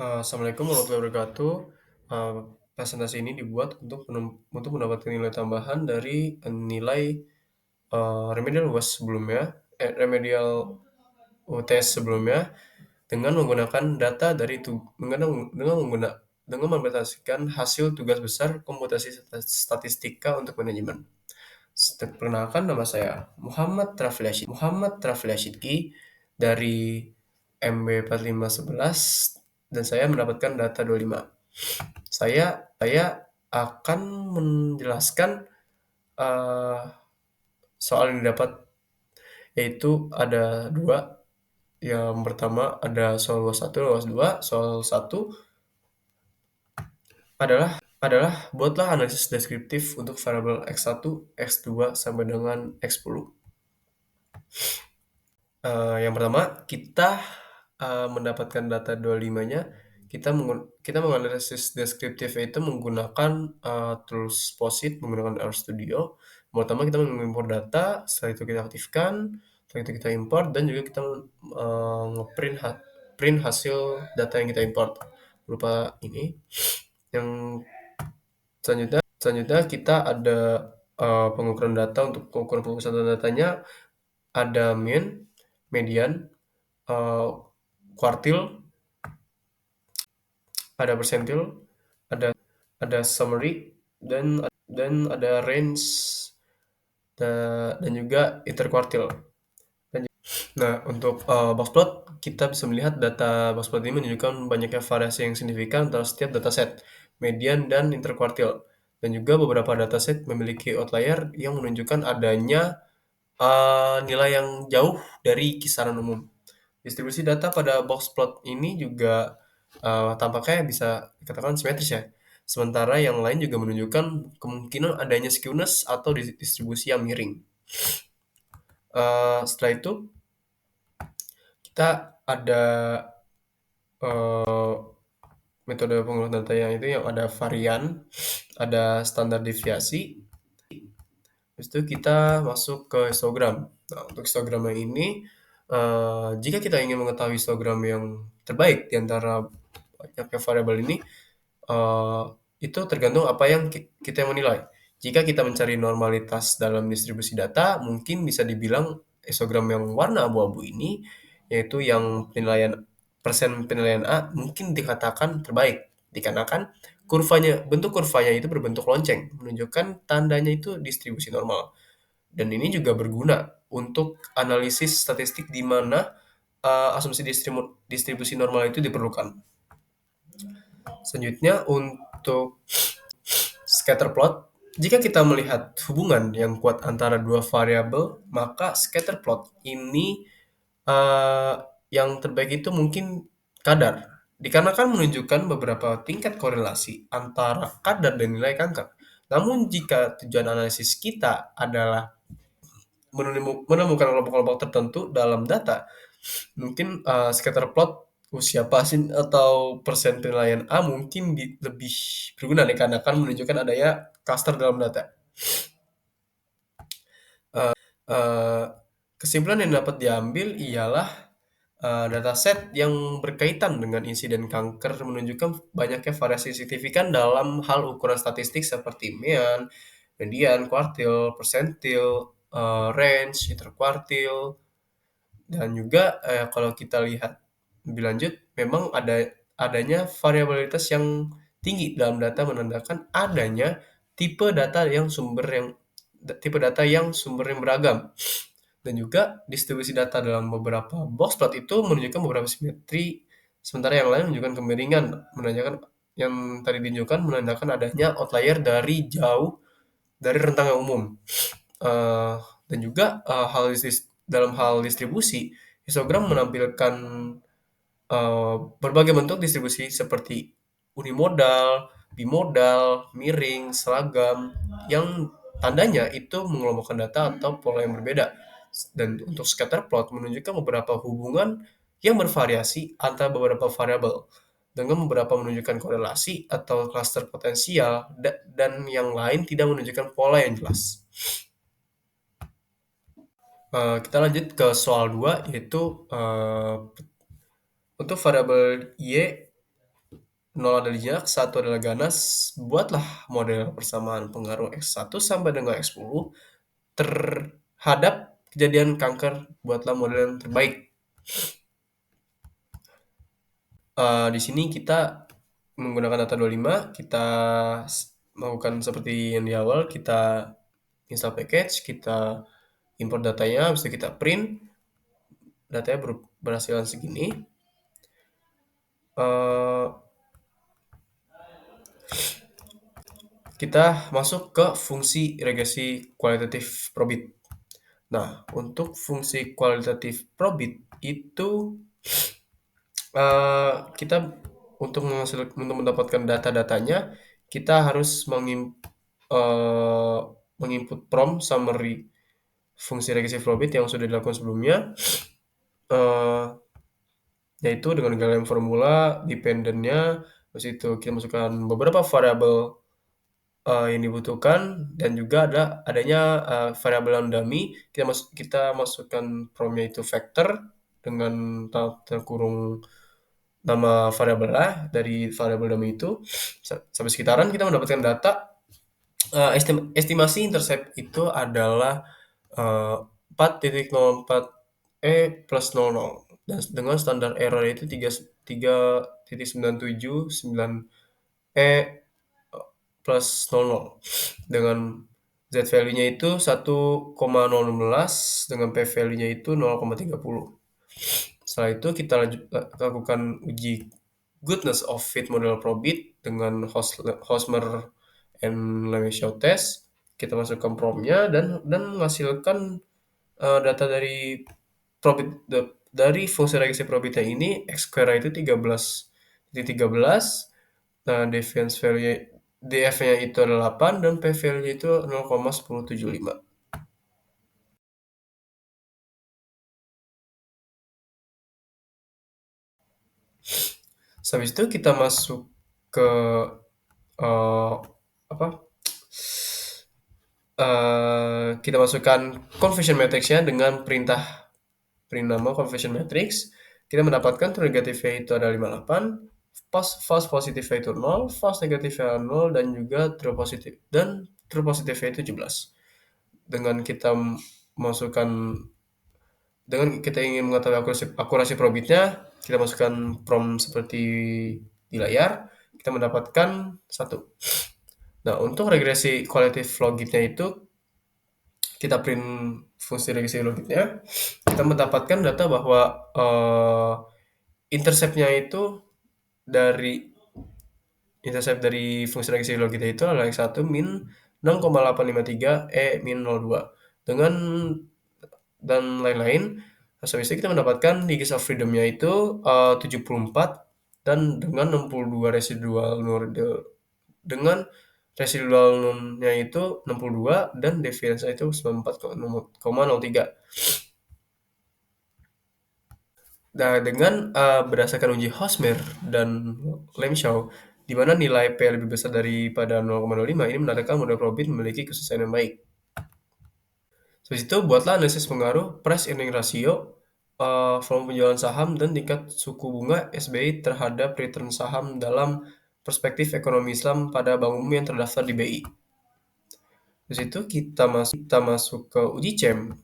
Assalamualaikum warahmatullahi wabarakatuh. Eee, Presentasi ini dibuat untuk mendapatkan nilai tambahan dari nilai, remedial UAS sebelumnya remedial UTS sebelumnya dengan menggunakan data dari tu dengan mengguna dengan mempresentasikan hasil tugas besar komputasi statistika untuk manajemen. Perkenalkan, nama saya Muhammad Rafli Asyidki dari MB 4511 dan saya mendapatkan data 25. Saya akan menjelaskan uh, soal yang didapat, yaitu ada dua. Yang pertama ada soal UAS 1, UAS 2. Soal 1 adalah buatlah analisis deskriptif untuk variabel X1, X2 sampai dengan X10. Yang pertama, kita mendapatkan data 25-nya, kita menganalisis deskriptifnya itu menggunakan tools POSIT, menggunakan RStudio. Pertama kita mengimport data, setelah itu kita aktifkan, setelah itu kita import, dan juga kita ngeprint print hasil data yang kita import berupa ini. Yang selanjutnya kita ada pengukuran data. Untuk pengukuran pengukuran datanya ada mean, median, kuartil, ada persentil, ada summary, dan ada range, dan juga interkuartil. Nah, untuk box plot, kita bisa melihat data box plot ini menunjukkan banyaknya variasi yang signifikan antara setiap dataset, median, dan interkuartil. Dan juga beberapa dataset memiliki outlier yang menunjukkan adanya nilai yang jauh dari kisaran umum. Distribusi data pada box plot ini juga tampaknya bisa dikatakan simetris ya. Sementara yang lain juga menunjukkan kemungkinan adanya skewness atau distribusi yang miring. Setelah itu kita ada eh, metode pengurusan data yang ada varian, ada standar deviasi. Habis itu kita masuk ke histogram. Nah, untuk histogram yang ini, jika kita ingin mengetahui histogram yang terbaik di antara banyaknya variabel ini, eh, itu tergantung apa yang kita menilai. Jika kita mencari normalitas dalam distribusi data, mungkin bisa dibilang histogram yang warna abu-abu ini, yaitu yang persen penilaian A, mungkin dikatakan terbaik, dikarenakan bentuk kurvanya itu berbentuk lonceng, menunjukkan tandanya itu distribusi normal. Dan ini juga berguna untuk analisis statistik di mana asumsi distribusi normal itu diperlukan. Selanjutnya untuk scatter plot, jika kita melihat hubungan yang kuat antara dua variabel, maka scatter plot ini yang terbaik itu mungkin kadar, dikarenakan menunjukkan beberapa tingkat korelasi antara kadar dan nilai kanker. Namun jika tujuan analisis kita adalah menemukan kelompok-kelompok tertentu dalam data, mungkin scatter plot usia pasien atau persen penilaian A mungkin lebih berguna dikarenakan menunjukkan adanya cluster dalam data. Eh, Kesimpulan yang dapat diambil ialah dataset yang berkaitan dengan insiden kanker menunjukkan banyaknya variasi signifikan dalam hal ukuran statistik seperti mean, median, kuartil, persentil, range, interkuartil, dan juga kalau kita lihat lebih lanjut, memang adanya variabilitas yang tinggi dalam data menandakan adanya tipe data yang sumber yang beragam. Dan juga distribusi data dalam beberapa box plot itu menunjukkan beberapa simetri, sementara yang lain menunjukkan kemiringan, yang tadi ditunjukkan menandakan adanya outlier dari jauh dari rentang yang umum. Eh, dan juga dalam hal distribusi, histogram menampilkan berbagai bentuk distribusi seperti unimodal, bimodal, miring, seragam, yang tandanya itu mengelompokkan data atau pola yang berbeda. Dan untuk scatter plot menunjukkan beberapa hubungan yang bervariasi antara beberapa variabel, dengan beberapa menunjukkan korelasi atau klaster potensial, dan yang lain tidak menunjukkan pola yang jelas. Kita lanjut ke soal 2, yaitu untuk variabel Y 0 adalah jinak, 1 adalah ganas. Buatlah model persamaan pengaruh X1 sampai dengan X10 terhadap kejadian kanker. Buatlah model yang terbaik. Di sini kita menggunakan data 25, kita melakukan seperti yang di awal, kita install package, kita import datanya, habis itu kita print, datanya berhasilan segini. Kita masuk ke fungsi regresi kualitatif probit. Nah, untuk fungsi kualitatif probit itu kita untuk mendapatkan data-datanya, kita harus menginput prompt summary fungsi regresi probit yang sudah dilakukan sebelumnya, yaitu dengan galian formula, dependent-nya, terus itu kita masukkan beberapa variabel yang dibutuhkan, dan juga adanya variabel yang dummy. Kita masukkan prompt-nya itu vector dengan terkurung nama variabelnya dari variabel dummy itu sampai sekitaran. Kita mendapatkan data. Estimasi intercept itu adalah 4.04 E plus 00, dan dengan standar error itu 3.979 E plus 00, dengan Z value-nya itu 1,016, dengan P value-nya itu 0,30. Setelah itu kita lakukan uji goodness of fit model probit dengan Hosmer and Lemeshow test. Kita masukkan prompt-nya dan menghasilkan data dari probit dari fungsi regresi probitnya ini. X square itu 13. Nah, deviance value DF-nya itu adalah 8 dan P value-nya itu 0,1075. Habis itu kita masuk ke apa? Kita masukkan conversion matrix-nya dengan perintah nama conversion matrix. Kita mendapatkan true negatifnya itu ada 58, false positifnya itu 0, false negatifnya 0, dan juga true positifnya itu 17. Dengan kita masukkan Dengan kita ingin mengetahui akurasi probitnya, kita masukkan prompt seperti di layar, kita mendapatkan 1. Nah, untuk regresi qualitative logitnya itu, kita print fungsi regresi logitnya, kita mendapatkan data bahwa intercept-nya itu dari fungsi regresi logitnya itu adalah X1 min 0,853 E min 02 dengan dan lain-lain. Habis itu kita mendapatkan degrees of freedom-nya itu 74, dan dengan 62 residual dengan residual null-nya itu 62 dan deviance-nya itu 94,03. Nah, dengan berdasarkan uji Hosmer dan Lemshaw, di mana nilai P lebih besar daripada 0,05, ini menandakan model probit memiliki kesesuaian yang baik. Habis itu buatlah analisis pengaruh price earning ratio, volume penjualan saham, dan tingkat suku bunga SBI terhadap return saham dalam perspektif ekonomi Islam pada bank umum yang terdaftar di BI. Di situ kita masuk ke uji CEM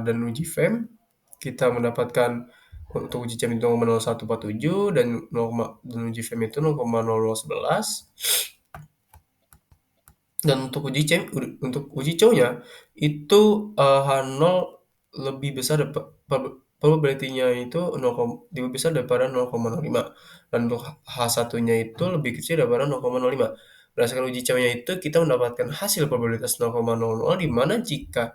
dan uji FEM. Kita mendapatkan untuk uji CEM itu 0,0147 dan uji FEM itu 0,0011. Dan untuk uji COW-nya itu H0 lebih besar probability-nya itu lebih besar daripada 0,05, dan untuk H1-nya itu lebih kecil daripada 0,05. Berdasarkan uji COW-nya itu kita mendapatkan hasil probabilitas 0,00, di mana jika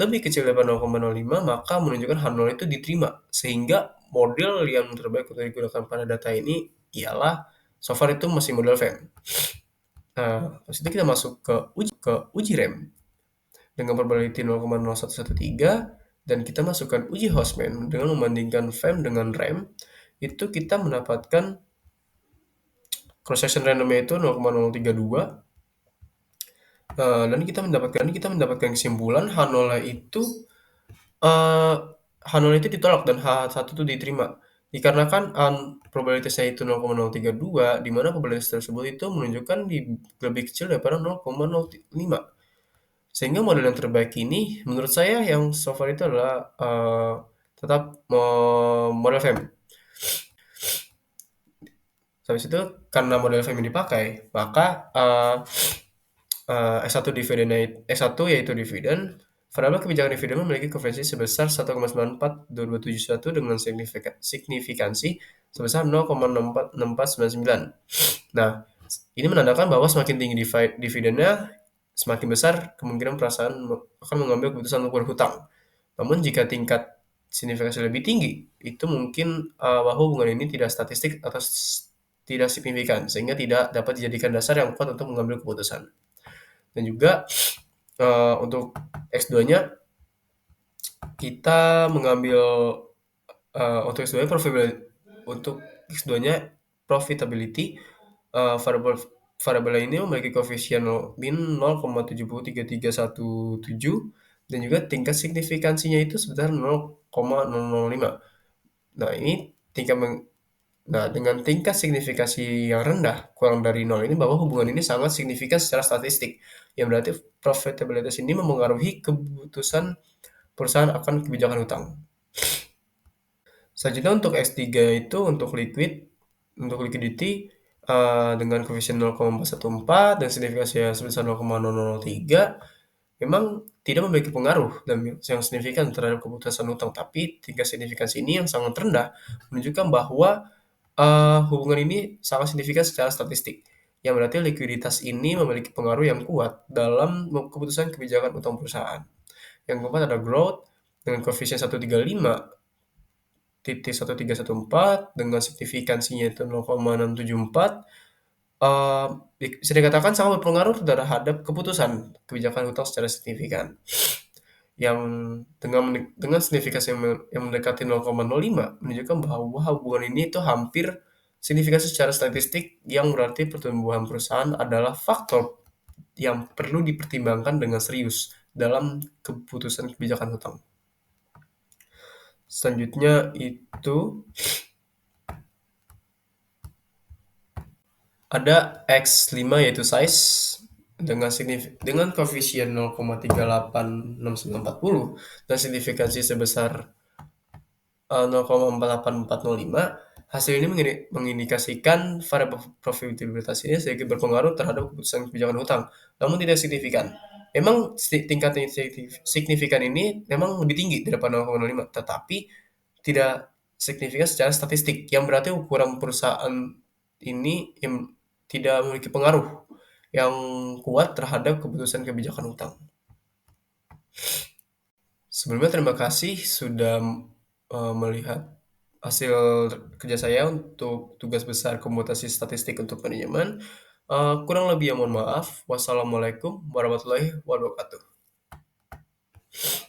lebih kecil daripada 0,05 maka menunjukkan H0 itu diterima, sehingga model yang terbaik untuk digunakan pada data ini ialah so far itu masih model FEM. Nah, habis itu kita masuk ke uji rem dengan probability 0,0113, dan kita masukkan uji Hostman dengan membandingkan FEM dengan rem. Itu kita mendapatkan cross section randomnya itu 0,032, dan kita mendapatkan kesimpulan H0 itu ditolak dan H1 itu diterima. Dikarenakan probabilitasnya itu 0,032, di mana probabilitas tersebut itu menunjukkan lebih kecil daripada 0,05. Sehingga model yang terbaik ini menurut saya yang so far itu adalah tetap model FEM. Habis itu karena model FEM ini dipakai, maka S1 dividennya S1 yaitu dividen, variabel kebijakan dividen memiliki koefisien sebesar 1,942271 dengan signifikansi sebesar 0,646499. Nah, ini menandakan bahwa semakin tinggi dividennya, semakin besar kemungkinan perusahaan akan mengambil keputusan untuk berhutang. Namun jika tingkat signifikansi lebih tinggi, itu mungkin bahwa hubungan ini tidak statistik atau tidak signifikan, sehingga tidak dapat dijadikan dasar yang kuat untuk mengambil keputusan. Dan juga untuk X2-nya kita mengambil untuk X2-nya profitability, variabel ini memiliki koefisien min 0,7033117 dan juga tingkat signifikansinya itu sebesar 0,005. Nah, ini dengan tingkat signifikasi yang rendah, kurang dari 0 ini, bahwa hubungan ini sangat signifikan secara statistik, yang berarti profitabilitas ini memengaruhi keputusan perusahaan akan kebijakan hutang. Selanjutnya untuk X3 itu untuk liquidity dengan koefisien 0,414 dan signifikasinya sebesar 0,003, memang tidak memiliki pengaruh yang signifikan terhadap keputusan hutang, tapi tingkat signifikansi ini yang sangat rendah menunjukkan bahwa hubungan ini sangat signifikan secara statistik, yang berarti likuiditas ini memiliki pengaruh yang kuat dalam keputusan kebijakan utang perusahaan. Yang keempat ada growth dengan koefisien 135.1314 dengan signifikansinya itu 0,674. Bisa dikatakan sangat berpengaruh terhadap keputusan kebijakan hutang secara signifikan. Yang dengan signifikasi yang mendekati 0,05 menunjukkan bahwa hubungan ini itu hampir signifikan secara statistik, yang berarti pertumbuhan perusahaan adalah faktor yang perlu dipertimbangkan dengan serius dalam keputusan kebijakan hutang. Selanjutnya itu ada X5 yaitu size dengan koefisien 0,386940 dan signifikansi sebesar 0,48405. Hasil ini mengindikasikan variabel profitabilitas ini sedikit berpengaruh terhadap keputusan kebijakan hutang, namun tidak signifikan. Memang tingkat signifikan ini memang lebih tinggi daripada 0,05, tetapi tidak signifikan secara statistik, yang berarti ukuran perusahaan ini tidak memiliki pengaruh yang kuat terhadap keputusan kebijakan hutang. Sebelumnya terima kasih sudah melihat hasil kerja saya untuk tugas besar komputasi statistik untuk manajemen. Kurang lebihnya mohon maaf. Wassalamualaikum warahmatullahi wabarakatuh.